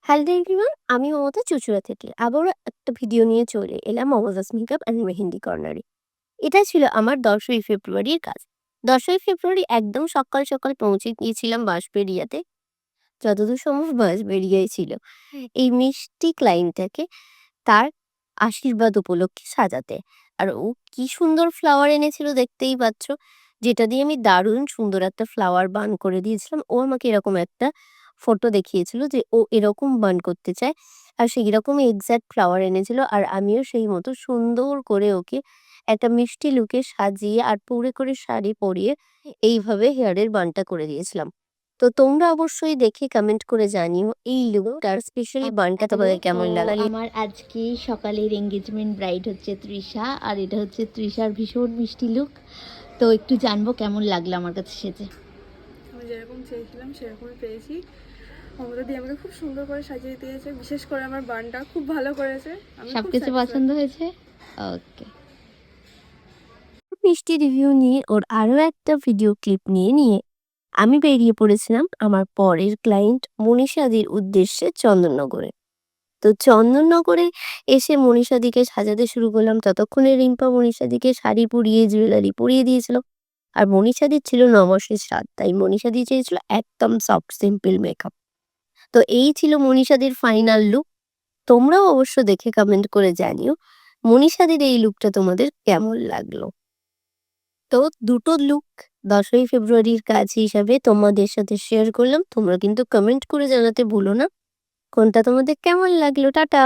Hello everyone, আমি মমতা চুঁচুড়া থেকে আবারও একটা ভিডিও নিয়ে চলে এলাম মমতাজ মেকআপ অ্যান্ড মেহেন্দি কর্নারে। এটা ছিল আমার 10ই ফেব্রুয়ারির কাজ। 10ই ফেব্রুয়ারি একদম সকাল সকাল পৌঁছে গিয়েছিলাম বাঁশবেড়িয়াতে। যতদূর সম্ভব বাঁশবেড়িয়াই ছিল এই মিষ্টি ক্লায়েন্টটাকে তার আশীর্বাদ উপলক্ষে সাজাতে। আর ও কি সুন্দর ফ্লাওয়ার এনেছিল দেখতেই পাচ্ছ, যেটা দিয়ে আমি দারুণ সুন্দর একটা ফ্লাওয়ার বান করে দিয়েছিলাম। ও আমাকে এরকম একটা ফটো দেখিয়েছিল যে ও এরকম বান করতে চায়, আর সেই রকমই এক্সাক্ট ফ্লাওয়ার এনেছিল। আর আমিও সেই মতো সুন্দর করে ওকে একটা মিষ্টি লুকে সাজিয়ে আর পুরে করে শাড়ি পরিয়ে এইভাবে হেয়ারের বানটা করে দিয়েছিলাম। তো তোমরা অবশ্যই দেখে কমেন্ট করে জানিও এই লুকটার স্পেশালি বানটা হ্যালো, তোমাদের তো কেমন লাগলো। আমার আজকে সকালের এঙ্গেজমেন্ট ব্রাইড হচ্ছে তৃষা, আর এটা হচ্ছে তৃষার ভীষণ মিষ্টি লুক। তো একটু জানবো কেমন লাগলো আমার কাছে সেজে। আমি যেরকম চেয়েছিলাম সেরকমই পেয়েছি। মমতা দিয়ে আমাকে খুব সুন্দর করে সাজিয়ে দিয়েছে, বিশেষ করে আমার বানটা খুব ভালো করেছে। আমি খুব সবকিছু পছন্দ হয়েছে। ওকে। মিষ্টি রিভিউ নিয়ে ওর আরো একটা ভিডিও ক্লিপ নিয়ে আমি বেরিয়ে পড়েছিলাম আমার পরের ক্লায়েন্ট মনীষাদির উদ্দেশ্যে চন্দননগরে। তো চন্দননগরে এসে মনীষাদিকে সাজাতে শুরু করলাম। ততক্ষণে রিম্পা মনীষাদিকে শাড়ি পরিয়ে জুয়েলারি পরিয়ে দিয়েছিল। আর মনীষাদির ছিল নবশেষ রাত, তাই মনীষাদি চেয়েছিল একদম সফট সিম্পল মেকআপ। তো এই ছিল মনীষাদির ফাইনাল লুক। তোমরাও অবশ্য দেখে কমেন্ট করে জানিও মনীষাদির এই লুকটা তোমাদের কেমন লাগলো। তো দুটো লুক 10ই ফেব্রুয়ারির কাজ হিসাবে তোমাদের সাথে শেয়ার করলাম। তোমরা কিন্তু কমেন্ট করে জানাতে ভুলো না কোনটা তোমাদের কেমন লাগলো। টাটা।